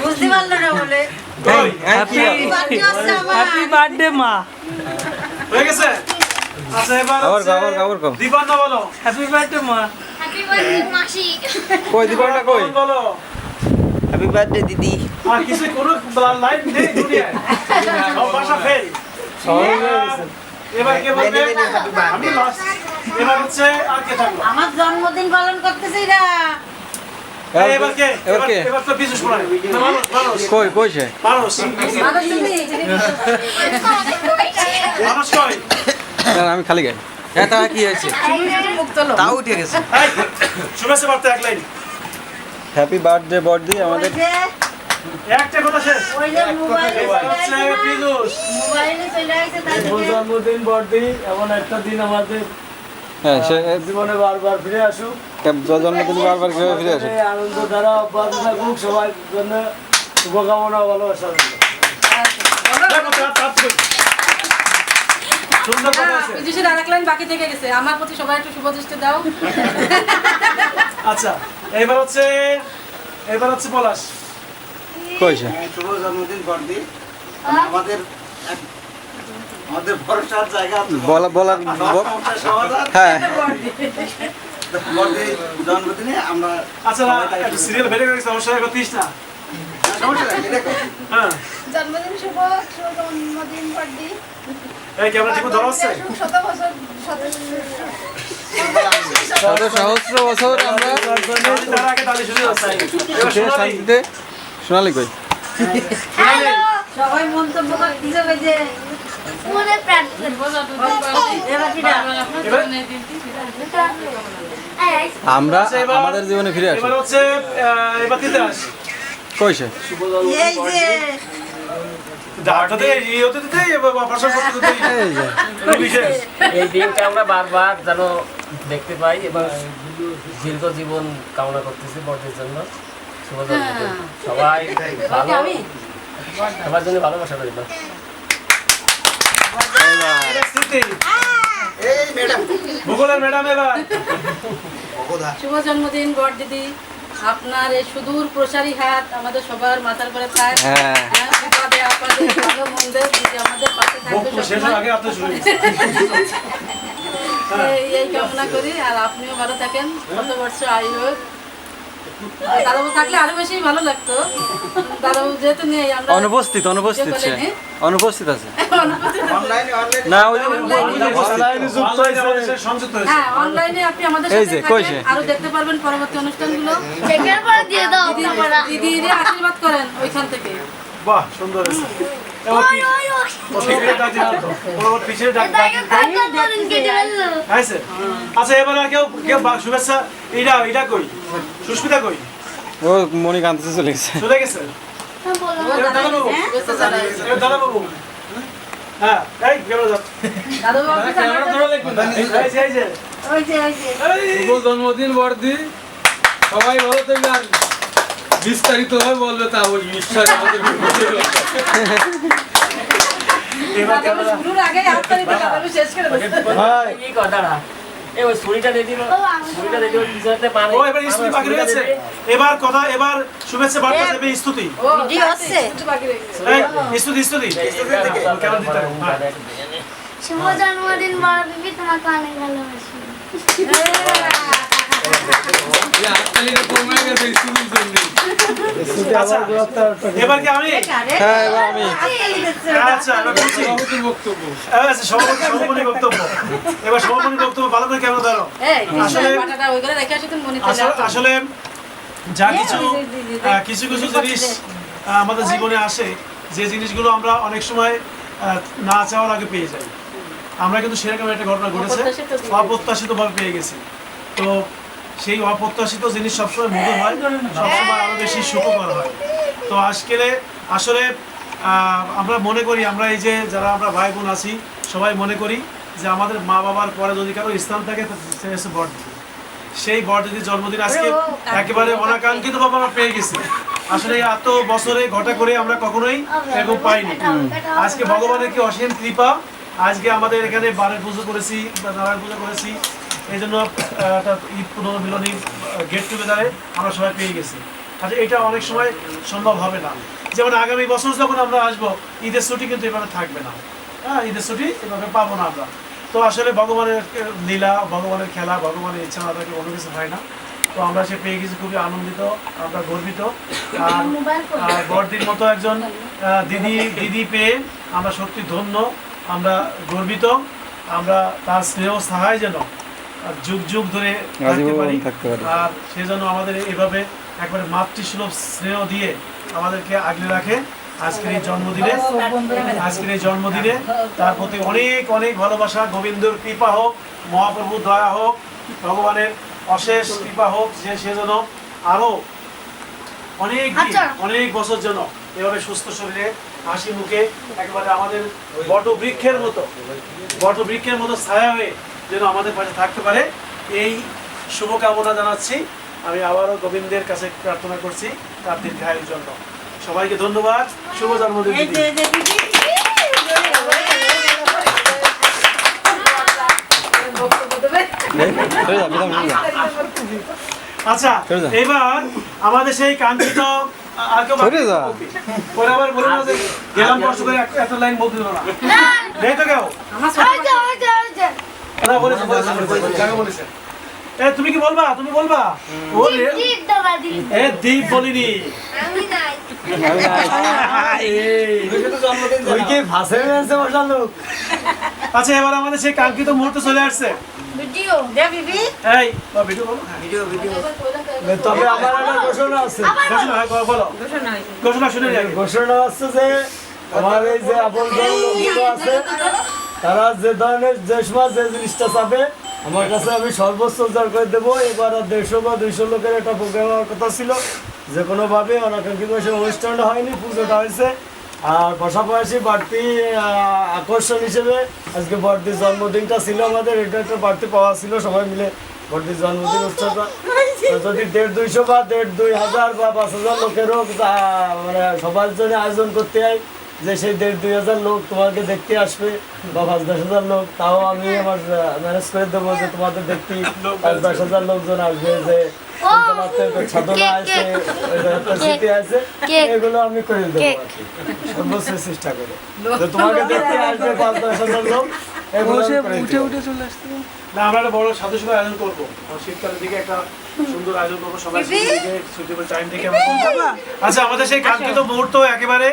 বুঝতে পারলো না বলে হ্যাপি বার্থডে মা। হয়ে গেছে? আচ্ছা এবার আবার দীপান্না বলো। হ্যাপি বার্থডে মা। হ্যাপি বার্থডে মাসি। কই দীপান্না কই? বলো। হ্যাপি বার্থডে দিদি। আর কিছু কোনো লাইভ নেই দুনিয়ায়। সব ভাষা ফেল। এবার কে বলবে? আমি লাস্ট। এবার হচ্ছে আর কে থাকলো? আমার জন্মদিন পালন করতেছি না। এবার কে? এবার তো কিছু শোনায়। মানুষ। কই সে? মানুষ। মানুষ কই? আমি খালি গাই। এটা কি হয়েছে? তাও উঠে গেছে। এই, শুভেচ্ছা বার্তা এক লাইন। হ্যাপি বার্থডে বর্দি আমাদের। একটা কথা শেষ। ওই যে মোবাইলে এবার হচ্ছে পিজুস। চলে আসছে তাই জন্মদিন বর্দি এমন একটা দিন আমাদের হ্যাঁ সে জীবনে বারবার ফিরে আসুক। জন্মদিন বারবার কিভাবে ফিরে আসে? আনন্দ দ্বারা অব্যাহত থাকুক, সবার জন্য শুভকামনা, ভালোবাসা রইল। দেখো, তাপ কই। সুন্দর কথা আছে। পিজুসের আরেক লাইন বাকি থেকে গেছে, আমার প্রতি সবাই একটু শুভ দৃষ্টি দাও। আচ্ছা এবার হচ্ছে পলাশ। কই সে? শুভ জন্মদিন বর্দি। আমাদের ভরসার জায়গা বলার সমাধান হ্যাঁ বর্দি জন্মদিনে আমরা আচ্ছা একটা সিরিয়াল বেড়ে গেছে সমস্যা করতিস না। সমস্যা নেই দেখো হ্যাঁ জন্মদিন শুভ জন্মদিন বার্থডে। এই ক্যামেরা ঠিক ধরা আছে? শত বছর সহস্র বছর আমরা তার আগে তালি শুরু হচ্ছে। এবার সুখে শোনালি? শান্তিতে। সোনালি কই? সবাই মন্তব্য করতেছে ওই যে মনে প্রাণ। এবার কিনা আমরা আচ্ছা, এবার- আমাদের জীবনে ফিরে আসি। এবার হচ্ছে এবার দিতে আস। কই সে? এই যে ডাটাতে এই হতে দিতে ভাষা করতে দিতে এই যে বিশেষ। এই দিনটা আমরা বারবার যেন দেখতে পাই এবং দীর্ঘ জীবন কামনা করতেছি বড়দের জন্য। শুভ জন্মদিন। সবাই ভালো, সবার জন্য ভালোবাসা রইল। এটা স্মৃতি। এই ম্যাডাম ভূগোলের ম্যাডাম এবার। শুভ জন্মদিন বড় দিদি, আপনার এই সুদূর প্রসারী হাত আমাদের সবার মাথার করে থাক। হ্যাঁ বিপদে আপদে ভালো মন্দে দিদি আমাদের পাশে থাকবে বক্তব্য শেষ হওয়ার আগে আপনি শুরু করছেন। এই কামনা করি। আর আপনিও ভালো থাকেন, কত বছর আয়ু হোক। দাদাবু থাকলে আরো বেশি ভালো লাগতো। দাদাবু যেহেতু নেই, আমরা অনুপস্থিত সে অনুপস্থিত আছে অনলাইনে না ওই যে অনলাইনে যুক্ত হয়েছে, আমাদের সাথে সংযুক্ত হয়েছে। হ্যাঁ অনলাইনে আপনি আমাদের এই সাথে যে, কই থাকেন, সে? আরো দেখতে পারবেন পরবর্তী অনুষ্ঠানগুলো। চেকের পরে দিয়ে দাও আপনারা। দিদির আশীর্বাদ করেন ওইখান থেকে। বাহ সুন্দর হয়েছে। এবার কি? ও পিছনে ডাক দিলাম তো। ওর পিছনে ডাক এটাকে কাটা করেন কেটে ফেললো। হয়েছে? আচ্ছা এবার আর কেউ শুভেচ্ছা এটা কই? সুস্মিতা কই? ও মনি কাঁদতে চলে গেছে। চলে গেছে? এবার দাদাবাবু। এবার দাদাবাবু। হ্যাঁ, এই ক্যামেরা যাও। দাদাবু আপনি এই যে। ওই যে এই। শুভ জন্মদিন বর্দি, সবাই ভালো থাকবেন। বিস্তারিত ভাবে বলবে তা ওই ঈশ্বর আমাদের এবার ক্যামেরা। শুরুর আগে হাততালিতে দাদাবু শেষ করে দিচ্ছে। এই কথাটা, এই ওই ছুরিটা দিয়ে দিল, ছুরিটা দিয়ে দিল, পিছনেতে পানি। ও এবার স্তুতি বাকি রয়েছে। এবার শুভেচ্ছা বার্তা দেবে স্তুতি। ও ভিডিও হচ্ছে। একটু বাকি রয়ে গেছে। এই স্তুতি। কেমন দিতে হবে? হ্যাঁ। শুভ জন্মদিন বড় বিবি, তোমাকে অনেক ভালোবাসি। আচ্ছা, এবার কি আমি? হ্যাঁ এবার আমি আচ্ছা এবার বলছি। বক্তব্য আচ্ছা সমাপনী বক্তব্য। এবার সমাপনী বক্তব্য ভালো করে কেমন ধরো? এই আসলে- পাটাটা ওই করে রেখে আসি তুমি মনে আসলে যা কিছু জিনিস আমাদের জীবনে আসে, যে জিনিসগুলো আমরা অনেক সময় না চাওয়ার আগে পেয়ে যাই। আমরা কিন্তু সেরকম একটা ঘটনা ঘটেছে, অপ্রত্যাশিতভাবে পেয়ে গেছি। তো সেই অপ্রত্যাশিত জিনিস সবসময় মধুর হয়, সবসময় আরো বেশি সুখকর হয়। তো আসলে আমরা মনে করি, আমরা এই যে যারা আমরা ভাই বোন আছি সবাই মনে করি যে আমাদের মা বাবার পরে যদি কারো স্থান থাকে সে হচ্ছে বড়দিদি। সেই বড়দিদির জন্মদিন আজকে একেবারে অনাকাঙ্ক্ষিতভাবে আমরা পেয়ে গেছি। আসলে এত বছরে ঘটা করে আমরা কখনোই এরকম পাইনি। আজকে ভগবানের কি অসীম কৃপা, আজকে আমাদের এখানে বারের পুজো করেছি, নারায়ণ পুজো করেছি, এই জন্য একটা ঈদ পুনর্মিলনী গেট টুগেদারে আমরা সবাই পেয়ে গেছি। আচ্ছা, এটা অনেক সময় সম্ভব হবে না। যেমন আগামী বছর যখন আমরা আসবো, ঈদের ছুটি কিন্তু এভাবে থাকবে না। হ্যাঁ, ঈদের ছুটি এভাবে পাবো না আমরা। তো আসলে ভগবানের লীলা, ভগবানের খেলা, ভগবানের ইচ্ছা না থাকলে কোনো কিছু হয় না। তো আমরা সে পেয়ে গেছি, খুবই আনন্দিত, আমরা গর্বিত। আর বড়দির মতো একজন দিদি পেয়ে আমরা সত্যি ধন্য, আমরা গর্বিত। আমরা তার স্নেহ সাহায্য যেন যুগ যুগ ধরে থাকতে পারি। আর সেজন্য আমাদের এইভাবে একবারে মাতৃসুলভ স্নেহ দিয়ে আমাদেরকে আগলে রাখে। আজকের এই জন্মদিনে তার প্রতি অনেক অনেক ভালোবাসা। গোবিন্দর কৃপা হোক, মহাপ্রভুর দয়া হোক, ভগবানের অশেষ কৃপা হোক, যে সেজন্য আরো অনেক বছর যেন এভাবে সুস্থ শরীরে, হাসি মুখে, একেবারে আমাদের বটবৃক্ষের মতো ছায়া হয়ে যেন আমাদের পাশে থাকতে পারে, এই শুভকামনা জানাচ্ছি। আমি আবারও গোবিন্দের কাছে প্রার্থনা করছি তার দীর্ঘায়ুর জন্য। সবাইকে ধন্যবাদ। শুভ জন্মদিন দিদি। আচ্ছা, এবার আমাদের সেই কাঙ্ক্ষিত পরে আবার বলুন না যে গেলাম কষ্ট করে এত লাইন বলতে দিল না। নেই তো কেউ? বলেছে তুমি কি বলবা? তুমি বলবা? দীপ বলিনি। আচ্ছা, এবার আমাদের সেই কাঙ্ক্ষিত মুহূর্ত চলে আসছে। তবে আমার একটা ঘোষণা আছে। ঘোষণা আছে যে আমার এই যে আপন লোকগুলো আছে, তারা যে ধরনের যে সময় যে জিনিসটা চাবে আমার কাছে আমি সর্বোচ্চ উদ্ধার করে দেবো। এবার 150 বা 200 লোকের একটা প্রোগ্রাম হওয়ার কথা ছিল, যে কোনোভাবে অনাকাঙ্ক্ষিত অনুষ্ঠানটা হয়নি, পুজোটা হয়েছে। আর পাশাপাশি বাড়তি আকর্ষণ হিসেবে আজকে বড়দির জন্মদিনটা ছিল আমাদের, এটা একটা বাড়তি পাওয়া ছিল সবাই মিলে বড়দির জন্মদিন উৎসবটা। যদি 150-200 বা 1,500 বা 5,000 লোকেরও মানে সবার জন্য আয়োজন করতে হয়, যে সেই 1,500-2,000 লোক তোমাকে দেখতে আসবে বা 5-10,000 লোক, তাও আমি আমার ম্যানেজ করে দেবো যে তোমাদের দেখতে 5-10,000 লোকজন আসবে, যে সাধনা আছে, স্মৃতি আছে, এগুলো আমি করে দেবো সর্বোচ্চ চেষ্টা করে। তোমাকে দেখতে আসবে 5-10,000 লোক, এগুলো উঠে চলে আসতে। না, আমরা একটা বড় সাদস্য আয়োজন করবো শীতকালের দিকে, একটা সুন্দর আয়োজন করবো সবাই টাইম থেকে। আচ্ছা, আমাদের সেই কাঙ্ক্ষিত মুহূর্ত একেবারে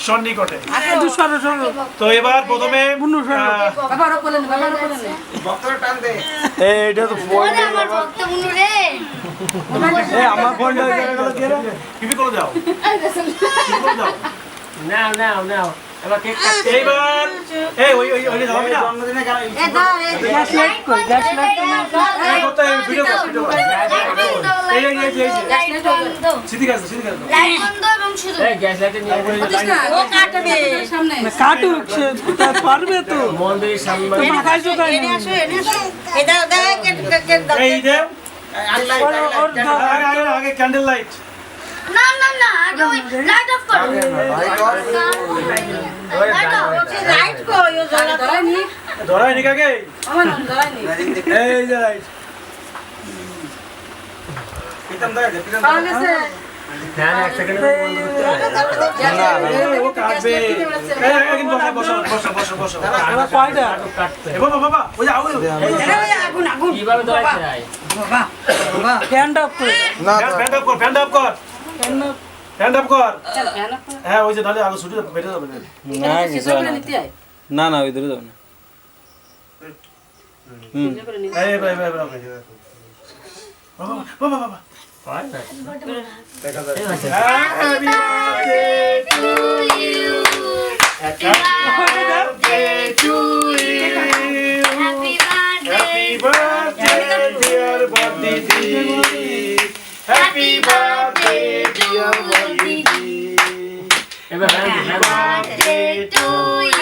সন্নিকটে। তো এবার প্রথমে এইটা তো আমার ফোনটা পিপি করে দাও। নাও এবার কেক কাটতে। এইবার এই ওই হবে না জন্মদিনে কেন ভিডিও গ্যাস লাইটে নিয়ে কাটুক পারবে তো মন্দিরের সামনে আগে ক্যান্ডেল লাইট। না আগে ওই লাইট অফ করো। লাইট কো ইও জ্বালা ধরাইনি। ধরাইনি কাকে? আমার নাম ধরাইনি। এই যে লাইট। পিতম দাও, পিতম পাওয়া গেছে। ফ্যান এক সেকেন্ডে বন্ধ করতে হবে। ও কাটবে। একদিন বসো। এরা কয়টা কাটতে এ বাবা ওই যাও ওই আগুন কিভাবে ধরাইতে হয়? ফ্যান অফ করে ফ্যান অফ কর হ্যাঁ, ওই যে নালে আলো ছুটি বেটে যাবে না। না ওই ধরে যাও না। বাবা দেখা যায়। Happy birthday to you. Happy birthday to you. Happy birthday dear Bodhidi. Happy birthday dear Bodhidi. এবার birthday to you.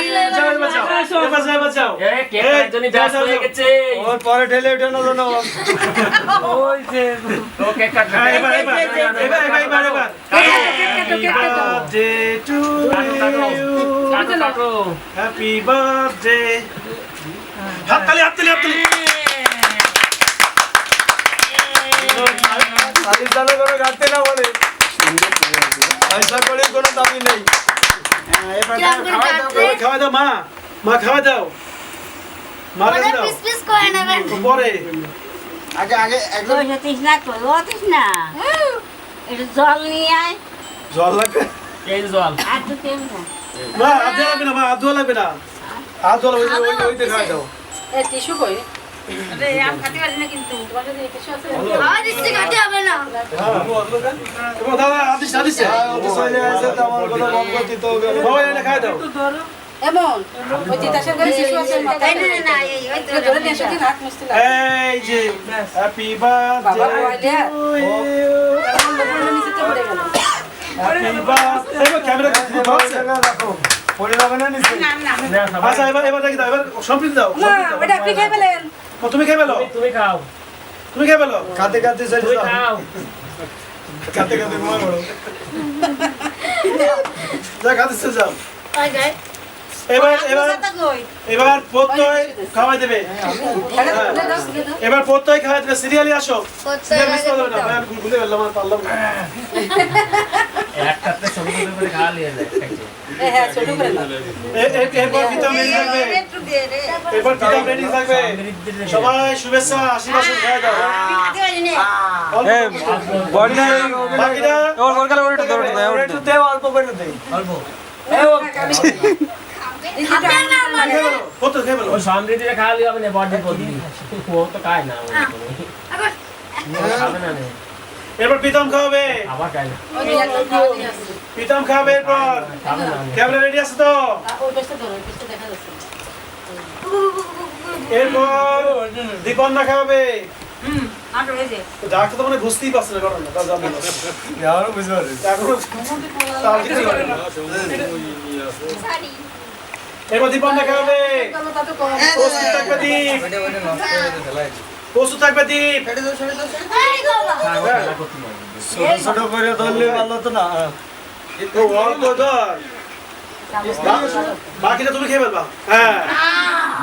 বাঁচাও। এ কেকের জন্য ব্যস্ত হয়ে গেছে। ওর পরে ঠেলে উঠে না জানো ওই যে ও কেক কাটবে। এবার Happy birthday to you. কাটো। Happy birthday. হাততালি আলির জন্য কোনো ঘাটতি না বলে পয়সা করে কোনো দাবি নেই এবার খাওয়া দাও মা মা খাওয়া দাও মা পরে দাও পিস পিস করে নেবেন পরে আগে আগে একদম একটু জল নিয়ে আয় জল লাগবে এই জল আর তো কেউ না মা হাত দেওয়া লাগবে না মা হাত ধোয়া লাগবে না হাত ধোয়া লাগবে ওই খাওয়া দাও এই টিস্যু কই আম খাতে পারি না কিন্তু তোমার কাছে টিস্যু আছে খাওয়া দিচ্ছি খাতে হবে না এবং দাদা আদিস আদিস চলে আসে তো আমার কোনো বকবতি তো গেল বাবা এনে খাওয়া দাও এমন ওই তিতাসের ঘরে টিস্যু আছে মাথায় এই না না এই ওই তো ধরে নিয়ে এসে দিন হাত মুছতে লাগে এই যে হ্যাপি বাবা বার্থডে বলে এমন লোকের নিচে তো পড়ে গেল হ্যাপি বার্থডে এবার ক্যামেরা করছে রাখো পড়ে যাবে না নিচে আচ্ছা এবার দেখি দাও এবার সম্প্রীতি দাও না ওটা আপনি খেয়ে ফেলেন ও, তুমি খেয়ে ফেলো তুমি খাও তুমি খেয়ে ফেলো খাতে খাতে চলে তুমি যাও খাও খাতে খাতে ঘুমা পড়ো যা খাতে যাও ওই গায় এবার এবার এবার প্রত্যয় খাওয়াই দেবে এবার প্রত্যয় খাওয়াই দেবে সিরিয়ালি আসো সিরিয়াল মিস করে না ভাই আমি ভুলে গেলাম আর পারলাম না একটাতে ছোট ছোট করে খাওয়া নিয়ে যায় হ্যাঁ ছোট করে না এরপর কিতাব রেডি থাকবে এরপর কিতাব রেডি থাকবে সবাই শুভেচ্ছা আশীর্বাদ খাওয়া দাও বড়ি বাকিটা ওর ওর কালে ওটা ধরে দাও একটু দে অল্প করে দে অল্প কত খেয়ে ফেলো ওই সমৃদ্ধিটা খাওয়া লিয়ে হবে না বড়ি বদি ও তো খায় না ও খাবে না নে এরপর প্রীতম খাওয়াবে আবার খায় না ওই যে একটা খাওয়া দিয়ে আসছে প্রীতম খাওয়াবে এরপর খাবে না নে। ক্যামেরা রেডি আছে তো ওই পেছটা ধরো ওই পেছটা দেখা যাচ্ছে এরপর দীপন্না খাওয়াবে আটো এই যে ডাক্তার তো মানে বুঝতেই পারছে না ঘটনা তা জানো না আমারও বুঝতে পারিস এখনো তার কিছু করে না। সারি এরপর দীপন্না খাওয়াবে কালো তাতো কম প্রস্তুত থাকবে দীপ প্রস্তুত থাকবে দীপ এই বাবা খেলা করতে পারবে ছোট ছোট করে ধরলে ভালো তো না তো অল্প ধর বাকিটা তুমি খেয়ে ফেলবা হ্যাঁ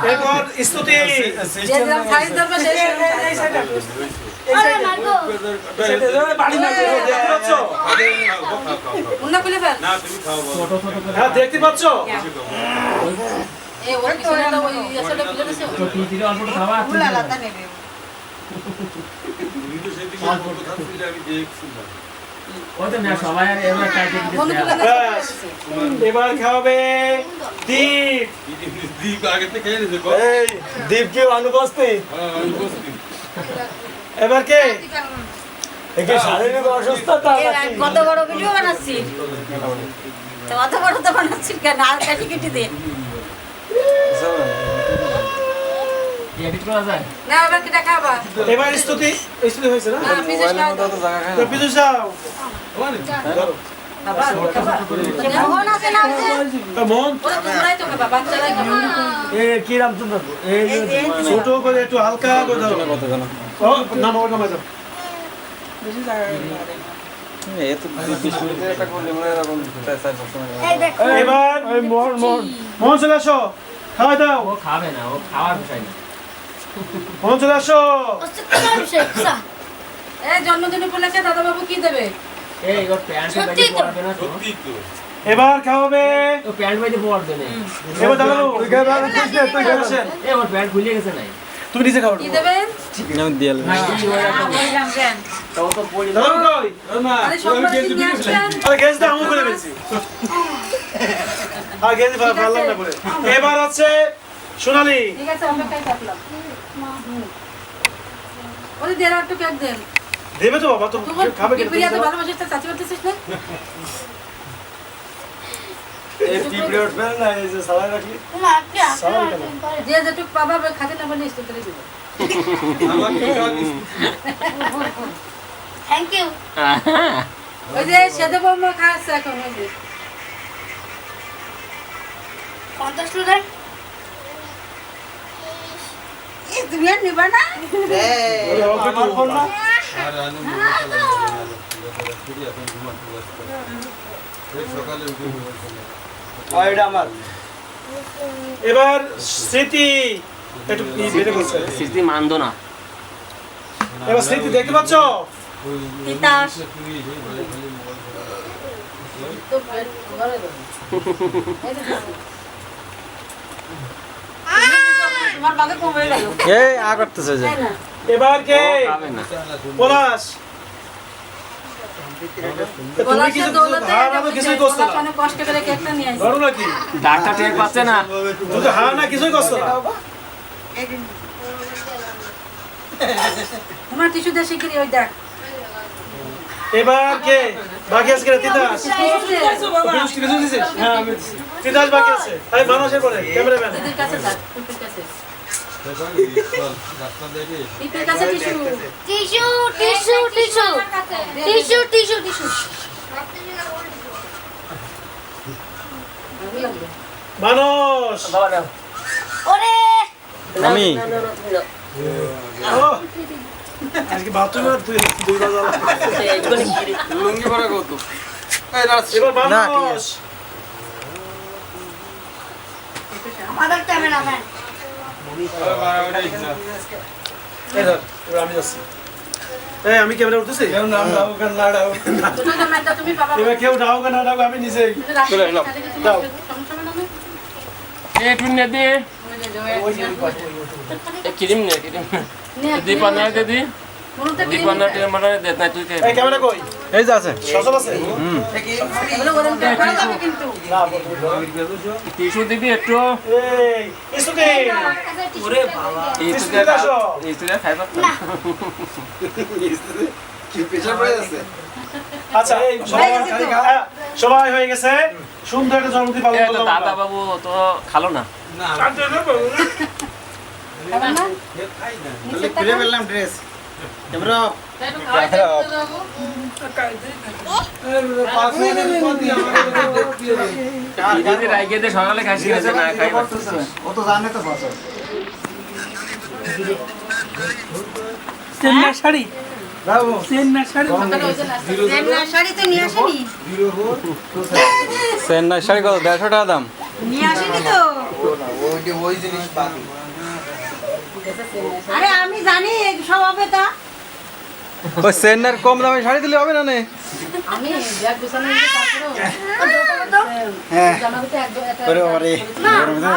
এরপর স্তুতি যে যেরকম সাইজ ধরবে সেই আরে মাগো বাড়ি না দেখতে পাচ্ছ মুন্না খুলে ফেল ছোট ছোট করে হ্যাঁ দেখতে পাচ্ছ এই ওই পিছনেটা ওই এসেটা খুলে দিছে তো টিটির অল্পটা খাওয়া ওই তো না সবাই আর এবার কাটে দিতে বন্ধু খুলে না ব্যাস। এবার খাওয়াবে দীপ এই দীপ কি অনুপস্থিত এবার কে একে শারীরিক অসুস্থতা নাকি? কত বড় ভিডিও বানাচ্ছি তো অত বড় তো বানাচ্ছি কেন আর কাটি কেটে দে এডিট করা যায় না এবার কিটা খাবা এবার স্তুতি স্তুতি হয়েছে না না পিছে খাও তো পিছু যাও ধরো। মোহন আছে না আছে তো মোহন ওরা তোমরাই তো খাবা বাচ্চারাই খাবা এ কি রামচন্দ্র এই যে ছোট করে একটু হালকা করে ধরো ও নাম ওর নামে যাও এত 20 মিনিটের একটা করলে মনে হয় এরকম স্যার সবসময় এই দেখো এবার এই মোহন মোহন মোহন চলে আসো খাওয়া দাও ও খাবে না ও খাওয়ার বিষয় না মোহন চলে আসো অসুস্থতার বিষয় কুসা এই জন্মদিন উপলক্ষে দাদা বাবু কি দেবে এই ওর প্যান্ট সত্যি বাইরে তো। পড়বে না তো এবার খাওয়াবে ও প্যান্ট বাইরে পড়বে না এবার দাঁড়ালো তুই খাবে আর তুই নে, তুই খাবে বসেন। এই ওর প্যান্ট খুলে গেছে নাই তুমি নিজে খাও কি দেবেন আমি দিয়াল বললাম কেন তো ও তো পড়ি দাঁড়ালো কই আরে সবার কি নিয়ে আসবেন আরে গ্যাস দাও আমু করে ফেলছি আর গ্যাস ভালো না করে এবার আছে সোনালি ঠিক আছে অপেক্ষায় থাকলাম ওরে দেড় একটু কেক দেন দেবে তো বাবা তো তোমার খাবে কি প্রিয়াতে ভালোবাসিস তো চাচি করতেছিস না এই টিপরে উঠবে না এই যে সালাই রাখলি তোমার কি সবাই কেন? যে যেটুক পাবা খাতে না বলে ইস্তেল করে দিব থ্যাংক ইউ ওই যে সেদে বম্মা খাচ্ছে এখন ওই যে 50 স্টুডেন্ট তুমি আর নিবা না আমার ফোন না এটা আমার এবার স্মৃতি একটু বেড়ে গেছে স্মৃতি মানতো না এবার স্মৃতি দেখতে পাচ্ছ তিতাস তো পেট ঘরে গেল। এই যে দিছি। তোমার বাগে কমে গেল এই আ করতেছে যে তাই না? এবার কে খাবে না পলাশ তুমি পলাশের কিছু দৌলতে হার না তো কিছুই করছো পলাশ না অনেক কষ্ট করে কেকটা নিয়ে আসছে। ধরো নাকি ডাক্তার টের পাচ্ছে না। তুমি তো হার না কিছুই করছো না তোমার টিস্যু দিয়ে শিগগিরই ওই দেখ। এবার কে বাকি আছে কে তিতাস হ্যাঁ আমি তিতাস বাকি আছে তাই মানুষের পরে ক্যামেরাম্যান দিদির কাছে যাক, পিপির কাছে। ডাক্তার দেখে পিপির কাছে tissue. Tissue tissue tissue tissue tissue tissue ভালো লাগবে। মানুষ বাবা নাও। ওরে আমি ও, আজকে বাথরুমে দুই বাজার লুঙ্গি পরে কৌতুক এবার না, ঠিক মানুষ আমাদের ক্যামেরাম্যান এই ধর, এবার আমি যাচ্ছি এই আমি ক্যামেরা উঠতেছি দুটো ক্যামেরাটা তুমি পাবা। এবার কেউ ডাও না ডাও আমি নিজেই কিন্তু রাখো, চলে এলাম। তাহলে কি তোমার দাও। সমস্যা হবে না না? একটু নে দে। ক্রিম নে ক্রিম। দীপানা দিদি। মনুতে কি দীপানা তে মানে দে না তুই কে। এই ক্যামেরা কই এই যে আছে সচল আছে এগুলো ওরকম করে যাবে কিন্তু। টিস্যু দিবি একটু। এই ইসুকে এই টিস্যু তো দিতে আসো। এই তো খাইবা। আচ্ছা সবাই হয়ে গেছে সুন্দর একটা জন্মদিন পালন এই তো করলাম দাদা আমরা। বাবু তো খালো না। খাবে না? খাই না নিচে তাকাও। ফেললাম ড্রেস ক্যামেরা একটু খাওয়াই দাও তো বাবু। পাঁচ মিনিটের পর দিয়ে আমাকে দিদি রাইগে দে সকালে খাইছি না খাইবা। ও তো জানে তো বসো চেন্নাই শাড়ি চেন্নাই শাড়ি সকালে ওই যে নাস্তা। শাড়ি তো নিয়ে আসেনি চেন্নাই শাড়ি কত 150 টাকা দাম নিয়ে আসেনি তো ওই জিনিস বাকি আরে আমি জানি সব হবে তা ওই চেন্নাইয়ের কম দামে শাড়ি দিলে হবে না নে আমি ব্যাগ গুছানো নিয়ে তারপরে হ্যাঁ জামাতে এক ওরে ওরে না